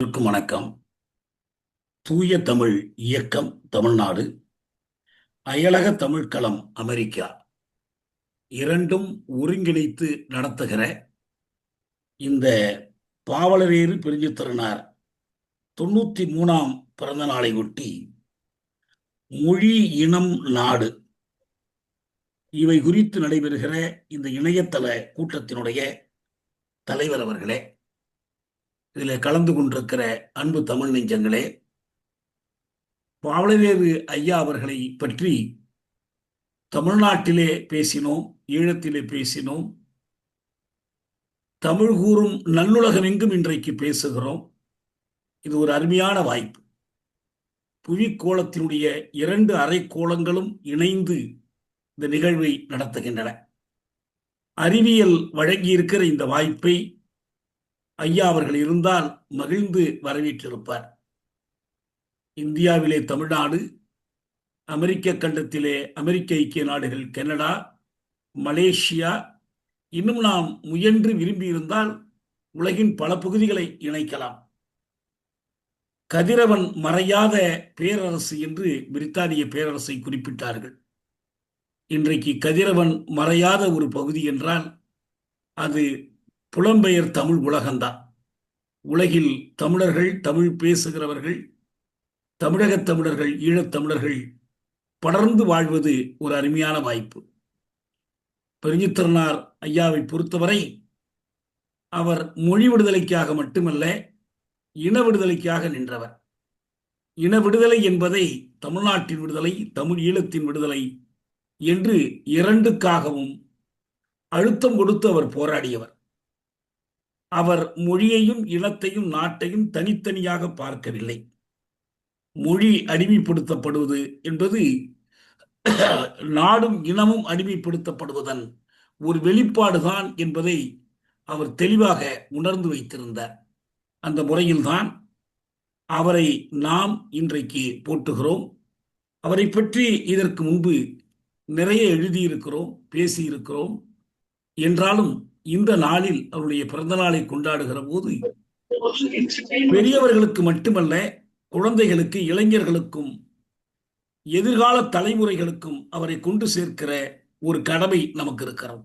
அனைவருக்கும் வணக்கம். தூய தமிழ் இயக்கம் தமிழ்நாடு, அயலக தமிழ்க்களம் அமெரிக்கா இரண்டும் ஒருங்கிணைத்து நடத்துகிற இந்த பாவலரேறு பெருஞ்சித்திரனார் 93ஆம் பிறந்த நாளை ஒட்டி மொழி இனம் நாடு இவை குறித்து நடைபெறுகிற இந்த இணையதள கூட்டத்தினுடைய தலைவர் அவர்களே, இதில் கலந்து கொண்டிருக்கிற அன்பு தமிழ் நெஞ்சங்களே, பாவலரேறு ஐயா அவர்களை பற்றி தமிழ்நாட்டிலே பேசினோம், ஈழத்திலே பேசினோம், தமிழ் கூறும் நல்லுலகம் எங்கும் இன்றைக்கு பேசுகிறோம். இது ஒரு அருமையான வாய்ப்பு. புவிக்கோளத்தினுடைய 2 அரைக்கோளங்களும் இணைந்து இந்த நிகழ்வை நடத்துகின்றன. அறிவியல் வழங்கியிருக்கிற இந்த வாய்ப்பை ஐயா அவர்கள் இருந்தால் மகிழ்ந்து வரவேற்றிருப்பார். இந்தியாவிலே தமிழ்நாடு, அமெரிக்க கண்டத்திலே அமெரிக்க ஐக்கிய நாடுகள், கனடா, மலேசியா, இன்னும் நாம் முயன்று விரும்பியிருந்தால் உலகின் பல பகுதிகளை இணைக்கலாம். கதிரவன் மறையாத பேரரசு என்று பிரித்தானிய பேரரசை குறிப்பிட்டார்கள். இன்றைக்கு கதிரவன் மறையாத ஒரு பகுதி என்றால் அது புலம்பெயர் தமிழ் உலகம்தான். உலகில் தமிழர்கள், தமிழ் பேசுகிறவர்கள், தமிழகத் தமிழர்கள், ஈழத் தமிழர்கள் படர்ந்து வாழ்வது ஒரு அருமையான வாய்ப்பு. பெருஞ்சித்திரனார் ஐயாவை பொறுத்தவரை அவர் மொழி விடுதலைக்காக மட்டுமல்ல, இன விடுதலைக்காக நின்றவர். இன விடுதலை என்பதை தமிழ்நாட்டின் விடுதலை, தமிழ் ஈழத்தின் விடுதலை என்று இரண்டுக்காகவும் அழுத்தம் கொடுத்து அவர் போராடியவர். அவர் மொழியையும் இனத்தையும் நாட்டையும் தனித்தனியாக பார்க்கவில்லை. மொழி அடிமைப்படுத்தப்படுவது என்பது நாடும் இனமும் அடிமைப்படுத்தப்படுவதன் ஒரு வெளிப்பாடுதான் என்பதை அவர் தெளிவாக உணர்ந்து வைத்திருந்தார். அந்த முறையில்தான் அவரை நாம் இன்றைக்கு போற்றுகிறோம். அவரை பற்றி இதற்கு முன்பு நிறைய எழுதியிருக்கிறோம், பேசியிருக்கிறோம். என்றாலும் இந்த நாளில் அவருடைய பிறந்த நாளை கொண்டாடுகிற போது பெரியவர்களுக்கு மட்டுமல்ல, குழந்தைகளுக்கு, இளைஞர்களுக்கும், எதிர்கால தலைமுறைகளுக்கும் அவரை கொண்டு சேர்க்கிற ஒரு கடமை நமக்கு இருக்கிறது.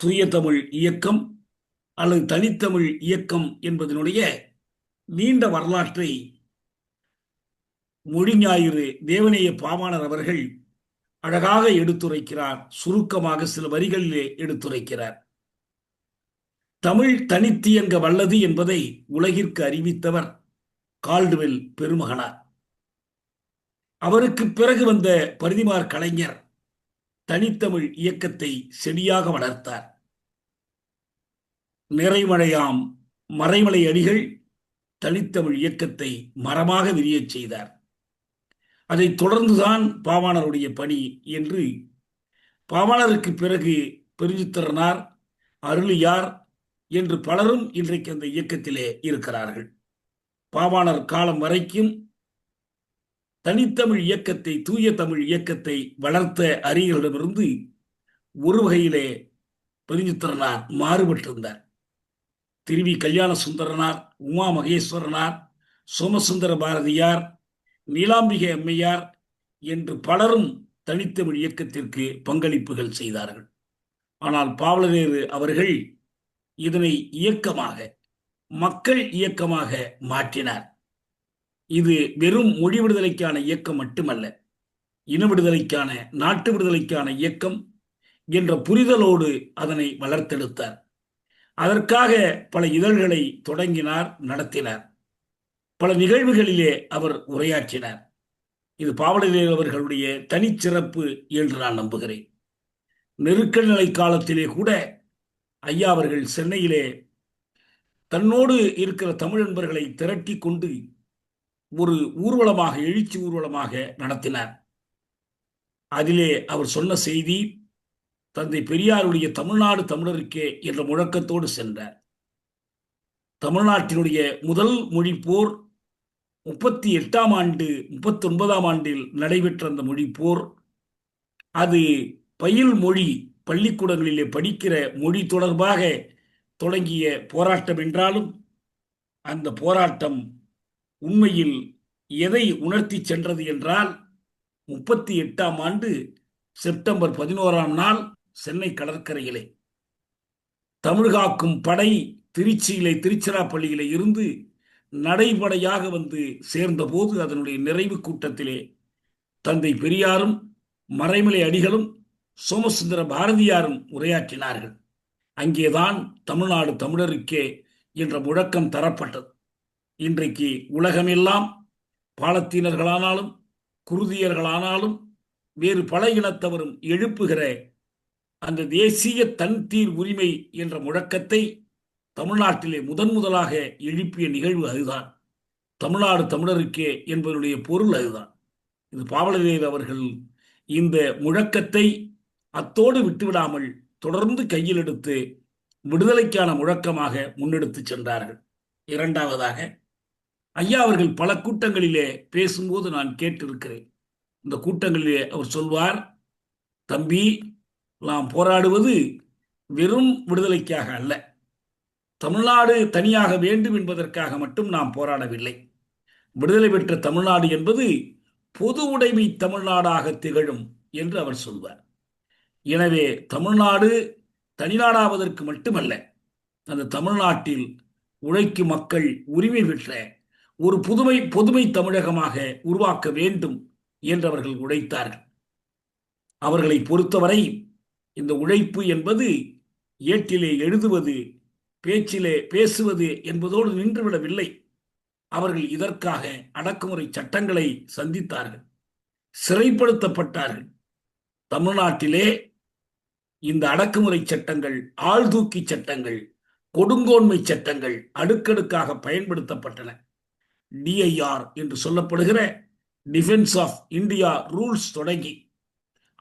தூய தமிழ் இயக்கம் அல்லது தனித்தமிழ் இயக்கம் என்பதனுடைய நீண்ட வரலாற்றை மொழி ஞாயிறு தேவநேய பாவாணர் அவர்கள் அழகாக எடுத்துரைக்கிறார். சுருக்கமாக சில வரிகளிலே எடுத்துரைக்கிறார். தமிழ் தனித்தியங்க வல்லது என்பதை உலகிற்கு அறிவித்தவர் கால்டுவெல் பெருமகனார். அவருக்கு பிறகு வந்த பரிதிமார் கலைஞர் தனித்தமிழ் இயக்கத்தை செடியாக வளர்த்தார். நிறைமழையாம் மறைமலை அடிகள் தனித்தமிழ் இயக்கத்தை மரமாக விரியச் செய்தார். அதைத் தொடர்ந்துதான் பாவாணருடைய பணி என்று பாவாணருக்கு பிறகு பெருஞ்சித்திரனார், அருளியார் என்று பலரும் இன்றைக்கு அந்த இயக்கத்திலே இருக்கிறார்கள். பாவாணர் காலம் வரைக்கும் தனித்தமிழ் இயக்கத்தை, தூய தமிழ் இயக்கத்தை வளர்த்த அறிஞர்களிடமிருந்து ஒரு வகையிலே பெருஞ்சித்திரனார் மாறுபட்டிருந்தார். திருவி கல்யாண சுந்தரனார், உமா மகேஸ்வரனார், சோமசுந்தர பாரதியார், நீலாம்பிகை அம்மையார் என்று பலரும் தனித்தமிழ் இயக்கத்திற்கு பங்களிப்புகள் செய்தார்கள். ஆனால் பாவலரேறு அவர்கள் இதனை இயக்கமாக, மக்கள் இயக்கமாக மாற்றினார். இது வெறும் மொழி விடுதலைக்கான இயக்கம் மட்டுமல்ல, இன விடுதலைக்கான, நாட்டு விடுதலைக்கான இயக்கம் என்ற புரிதலோடு அதனை வளர்த்தெடுத்தார். அதற்காக பல இதழ்களை தொடங்கினார், நடத்தினார். பல நிகழ்வுகளிலே அவர் உரையாற்றினார். இது பாவலரேறு அவர்களுடைய தனிச்சிறப்பு என்று நான் நம்புகிறேன். நெருக்கடி நிலை காலத்திலே கூட ஐயா அவர்கள் சென்னையிலே தன்னோடு இருக்கிற தமிழ் நண்பர்களை திரட்டி கொண்டு ஒரு ஊர்வலமாக, எழுச்சி ஊர்வலமாக நடத்தினார். அதிலே அவர் சொன்ன செய்தி, தந்தை பெரியாருடைய தமிழ்நாடு தமிழருக்கே என்ற முழக்கத்தோடு சென்றார். தமிழ்நாட்டினுடைய முதல் மொழிப்போர் 38ஆம் ஆண்டு, 39ஆம் ஆண்டில் நடைபெற்ற அந்த மொழிப்போர், அது பயில் மொழி, பள்ளிக்கூடங்களிலே படிக்கிற மொழி தொடர்பாக தொடங்கிய போராட்டம் என்றாலும் அந்த போராட்டம் உண்மையில் எதை உணர்த்தி சென்றது என்றால், 38ஆம் ஆண்டு செப்டம்பர் 11ஆம் நாள் சென்னை கடற்கரையிலே தமிழ்காக்கும் படை திருச்சியிலே திருச்சிராப்பள்ளியிலே இருந்து நடைபடையாக வந்து சேர்ந்தபோது அதனுடைய நிறைவு கூட்டத்திலே தந்தை பெரியாரும் மறைமலை அடிகளும் சோமசுந்தர பாரதியாரும் உரையாற்றினார்கள். அங்கேதான் தமிழ்நாடு தமிழருக்கே என்ற முழக்கம் தரப்பட்டது. இன்றைக்கு உலகமெல்லாம் பாலத்தீனர்களானாலும் குருதியர்களானாலும் வேறு பல இனத்தவரும் எழுப்புகிற அந்த தேசிய தன்தீர் உரிமை என்ற முழக்கத்தை தமிழ்நாட்டிலே முதலாக எழுப்பிய நிகழ்வு அதுதான். தமிழ்நாடு தமிழருக்கே என்பதனுடைய பொருள் அதுதான். இது பாவலரேர் அவர்கள் இந்த முழக்கத்தை அத்தோடு விட்டுவிடாமல் தொடர்ந்து கையில் எடுத்து விடுதலைக்கான முழக்கமாக முன்னெடுத்து சென்றார்கள். இரண்டாவதாக, ஐயா அவர்கள் பல கூட்டங்களிலே பேசும்போது நான் கேட்டிருக்கிறேன். இந்த கூட்டங்களிலே அவர் சொல்வார், தம்பி, நாம் போராடுவது வெறும் விடுதலைக்காக அல்ல, தமிழ்நாடு தனியாக வேண்டும் என்பதற்காக மட்டும் நாம் போராடவில்லை. விடுதலை பெற்ற தமிழ்நாடு என்பது பொது உடைமை தமிழ்நாடாக திகழும் என்று அவர் சொல்வார். எனவே தமிழ்நாடு தனிநாடாவதற்கு மட்டுமல்ல, அந்த தமிழ்நாட்டில் உழைக்கும் மக்கள் உரிமை பெற்ற ஒரு பொதுமை தமிழகமாக உருவாக்க வேண்டும் என்று அவர்கள் உழைத்தார்கள். அவர்களை பொறுத்தவரை இந்த உழைப்பு என்பது ஏட்டிலே எழுதுவது, பேச்சிலே பேசுவது என்பதோடு நின்றுவிடவில்லை. அவர்கள் இதற்காக அடக்குமுறை சட்டங்களை சந்தித்தார்கள், சிறைப்படுத்தப்பட்டார்கள். தமிழ்நாட்டிலே இந்த அடக்குமுறை சட்டங்கள், ஆழ்தூக்கி சட்டங்கள், கொடுங்கோன்மை சட்டங்கள் அடுக்கடுக்காக பயன்படுத்தப்பட்டன. டிஐஆர் என்று சொல்லப்படுகிற டிஃபென்ஸ் ஆஃப் இந்தியா ரூல்ஸ் தொடங்கி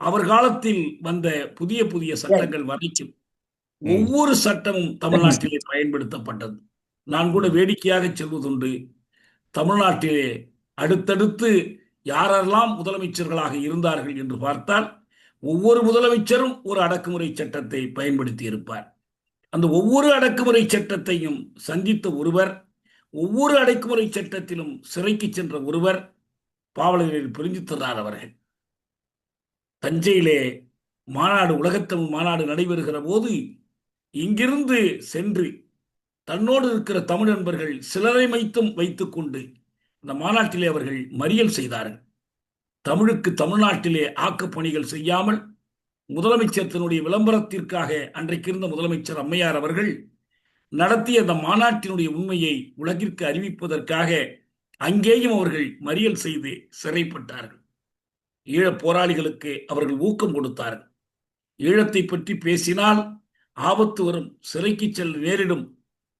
அவர் காலத்தில் வந்த புதிய புதிய சட்டங்கள் வரைக்கும் ஒவ்வொரு சட்டமும் தமிழ்நாட்டிலே பயன்படுத்தப்பட்டது. நான் கூட வேடிக்கையாக சொல்வதுண்டு, தமிழ்நாட்டிலே அடுத்தடுத்து யாரெல்லாம் முதலமைச்சர்களாக இருந்தார்கள் என்று பார்த்தால் ஒவ்வொரு முதலமைச்சரும் ஒரு அடக்குமுறை சட்டத்தை பயன்படுத்தி இருப்பார். அந்த ஒவ்வொரு அடக்குமுறை சட்டத்தையும் சந்தித்த ஒருவர், ஒவ்வொரு அடக்குமுறை சட்டத்திலும் சிறைக்கு சென்ற ஒருவர் பாவலரேறு பெருஞ்சித்திரனார் அவர்கள். தஞ்சையிலே மாநாடு, உலகத்தமிழ் மாநாடு நடைபெறுகிற போது இங்கிருந்து சென்று தன்னோடு இருக்கிற தமிழ் நண்பர்கள் சிலரை மைத்தும் வைத்துக் கொண்டு இந்த மாநாட்டிலே அவர்கள் மறியல் செய்தார்கள். தமிழுக்கு தமிழ்நாட்டிலே ஆக்கப்பணிகள் செய்யாமல் முதலமைச்சர் தன்னுடைய விளம்பரத்திற்காக அன்றைக்கு இருந்த முதலமைச்சர் அம்மையார் அவர்கள் நடத்திய அந்த மாநாட்டினுடைய உண்மையை உலகிற்கு அறிவிப்பதற்காக அங்கேயும் அவர்கள் மறியல் செய்து சிறைப்பட்டார்கள். ஈழப் போராளிகளுக்கு அவர்கள் ஊக்கம் கொடுத்தார்கள். ஈழத்தை பற்றி பேசினால் ஆபத்து வரும், சிறைக்கு செல்ல நேரிடும்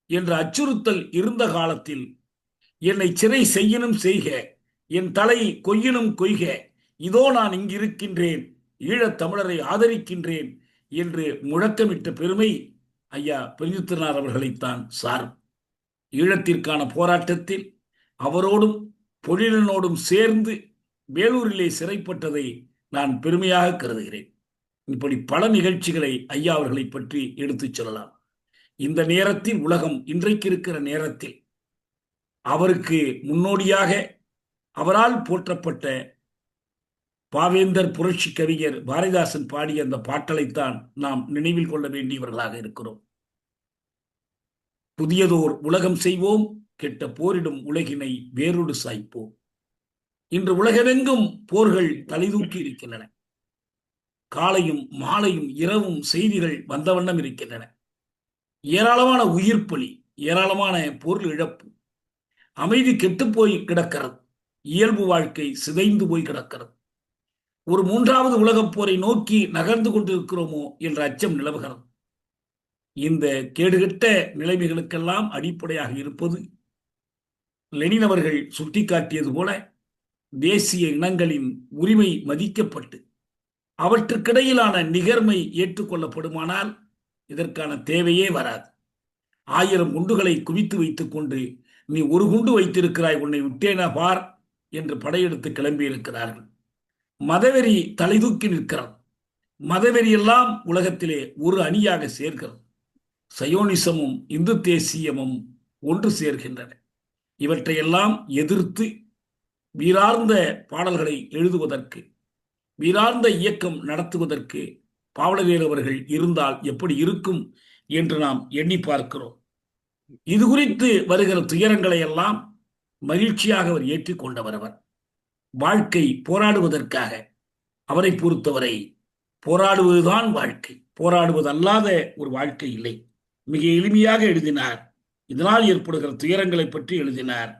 என்ற அச்சுறுத்தல் இருந்த காலத்தில் என்னை சிறை செய்யணும் செய்க, என் தலை கொய்யினும் கொய்க, இதோ நான் இங்கிருக்கின்றேன், ஈழத் தமிழரை ஆதரிக்கின்றேன் என்று முழக்கமிட்ட பெருமை ஐயா பெருஞ்சித்திரனார் அவர்களைத்தான் சாரும். ஈழத்திற்கான போராட்டத்தில் அவரோடும் பொழிலனோடும் சேர்ந்து வேலூரிலே சிறைப்பட்டதை நான் பெருமையாக கருதுகிறேன். இப்படி பல நிகழ்ச்சிகளை ஐயா அவர்களை பற்றி எடுத்துச் சொல்லலாம். இந்த நேரத்தில், உலகம் இன்றைக்கு இருக்கிற நேரத்தில், அவருக்கு முன்னோடியாக அவரால் போற்றப்பட்ட பாவேந்தர் புரட்சி கவிஞர் பாரதிதாசன் பாடிய அந்த பாட்டலைத்தான் நாம் நினைவில் கொள்ள வேண்டியவர்களாக இருக்கிறோம். புதியதோர் உலகம் செய்வோம், கெட்ட போரிடும் உலகினை வேரோடு சாய்ப்போம். இன்று உலகமெங்கும் போர்கள் தலைதூக்கி இருக்கின்றன. காலையும் மாலையும் இரவும் செய்திகள் வந்த வண்ணம் இருக்கின்றன. ஏராளமான உயிர் பலி, ஏராளமான பொருள் இழப்பு, அமைதி கெட்டுப்போய் கிடக்கிறது, இயல்பு வாழ்க்கை சிதைந்து போய் கிடக்கிறது. ஒரு மூன்றாவது உலகப் போரை நோக்கி நகர்ந்து கொண்டிருக்கிறோமோ என்ற அச்சம் நிலவுகிறது. இந்த கேடுகட்ட நிலைமைகளுக்கெல்லாம் அடிப்படையாக இருப்பது லெனின் அவர்கள் சுட்டிக்காட்டியது போல தேசிய இனங்களின் உரிமை மதிக்கப்பட்டு அவற்றுக்கிடையிலான நிகர்மை ஏற்றுக்கொள்ளப்படுமானால் இதற்கான தேவையே வராது. 1000 குண்டுகளை குவித்து வைத்துக் கொண்டு நீ ஒரு குண்டு வைத்திருக்கிறாய், உன்னை விட்டேனா பார் என்று படையெடுத்து கிளம்பியிருக்கிறார்கள். மதவெறி தலைதூக்கி நிற்கிறது. மதவெறி எல்லாம் உலகத்திலே ஒரு அணியாக சேர்க்கிறது. சயோனிசமும் இந்து தேசியமும் ஒன்று சேர்கின்றன. இவற்றையெல்லாம் எதிர்த்து வீரார்ந்த பாடல்களை எழுதுவதற்கு, வீரார்ந்த இயக்கம் நடத்துவதற்கு பாவலரேறு அவர்கள் இருந்தால் எப்படி இருக்கும் என்று நாம் எண்ணி பார்க்கிறோம். இது குறித்து வருகிற துயரங்களை எல்லாம் மகிழ்ச்சியாக அவர் ஏற்றுக்கொண்டவர். அவர் வாழ்க்கை போராடுவதற்காக. அவரை பொறுத்தவரை போராடுவதுதான் வாழ்க்கை, போராடுவதல்லாத ஒரு வாழ்க்கை இல்லை. மிக எளிமையாக எழுதினார். இதனால் ஏற்படுகிற துயரங்களை பற்றி எழுதினார்.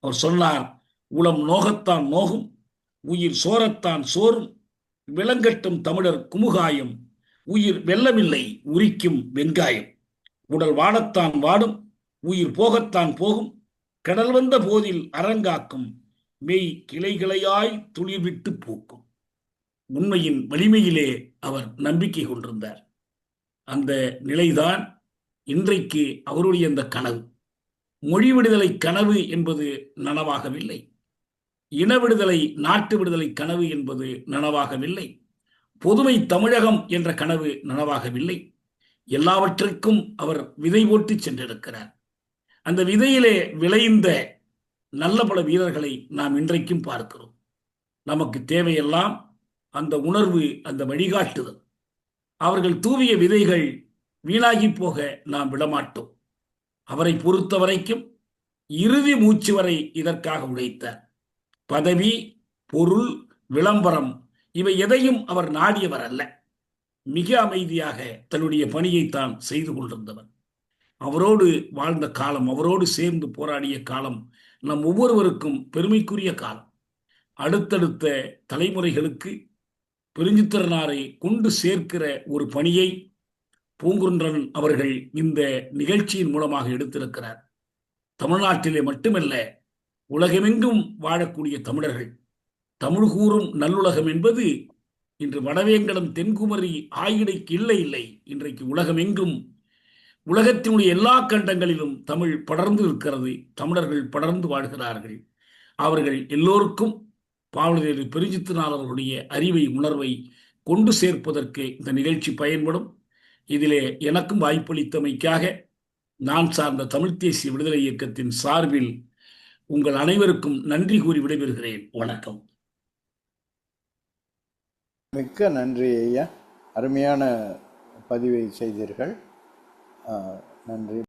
அவர் சொன்னார், உளம் நோகத்தான் நோகும், உயிர் சோரத்தான் சோறும், விலங்கட்டும் தமிழர் குமுகாயம், உயிர் வெல்லமில்லை உரிக்கும் வெங்காயம், உடல் வாடத்தான் வாடும், உயிர் போகத்தான் போகும், கடல் வந்த போதில் அரங்காக்கும், மெய் கிளைகிளையாய் துளிர் விட்டு பூக்கும். உண்மையின் வலிமையிலே அவர் நம்பிக்கை கொண்டிருந்தார். அந்த நிலைதான் இன்றைக்கு அவருடைய அந்த கனவு. மொழி விடுதலை கனவு என்பது நனவாகவில்லை. இன விடுதலை, நாட்டு விடுதலை கனவு என்பது நனவாகவில்லை. பொதுமை தமிழகம் என்ற கனவு நனவாகவில்லை. எல்லாவற்றிற்கும் அவர் விதை போட்டு சென்றிருக்கிறார். அந்த விதையிலே விளைந்த நல்ல பல வீரர்களை நாம் இன்றைக்கும் பார்க்கிறோம். நமக்கு தேவையெல்லாம் அந்த உணர்வு, அந்த வழிகாட்டுதல். அவர்கள் தூவிய விதைகள் வீணாகி போக நாம் விடமாட்டோம். அவரை பொறுத்த வரைக்கும் இறுதி மூச்சு வரை இதற்காக உழைத்தார். பதவி, பொருள், விளம்பரம் இவை எதையும் அவர் நாடியவர் அல்ல. மிக அமைதியாக தன்னுடைய பணியை தான் செய்து கொண்டிருந்தவர். அவரோடு வாழ்ந்த காலம், அவரோடு சேர்ந்து போராடிய காலம் நம் ஒவ்வொருவருக்கும் பெருமைக்குரிய காலம். அடுத்தடுத்த தலைமுறைகளுக்கு பெருஞ்சித்திரனாரை கொண்டு சேர்க்கிற ஒரு பணியை பூங்குன்றன் அவர்கள் இந்த நிகழ்ச்சியின் மூலமாக எடுத்திருக்கிறார். தமிழ்நாட்டிலே மட்டுமல்ல, உலகமெங்கும் வாழக்கூடிய தமிழர்கள், தமிழ் கூறும் நல்லுலகம் என்பது இன்று வடவேங்கடம், தென்குமரி ஆயிடைக்கு இல்லை. இன்றைக்கு உலகமெங்கும், உலகத்தினுடைய எல்லா கண்டங்களிலும் தமிழ் படர்ந்து இருக்கிறது. தமிழர்கள் படர்ந்து வாழ்கிறார்கள். அவர்கள் எல்லோருக்கும் பாவலரேறு பெருஞ்சித்திரனார் அவர்களுடைய அறிவை, உணர்வை கொண்டு சேர்ப்பதற்கு இந்த நிகழ்ச்சி பயன்படும். இதிலே எனக்கும் வாய்ப்பளித்தமைக்காக நான் சார்ந்த தமிழ் தேசிய விடுதலை இயக்கத்தின் சார்பில் உங்கள் அனைவருக்கும் நன்றி கூறி விடைபெறுகிறேன். வணக்கம். மிக்க நன்றி ஐயா, அருமையான பதிவை செய்தீர்கள். நன்றி.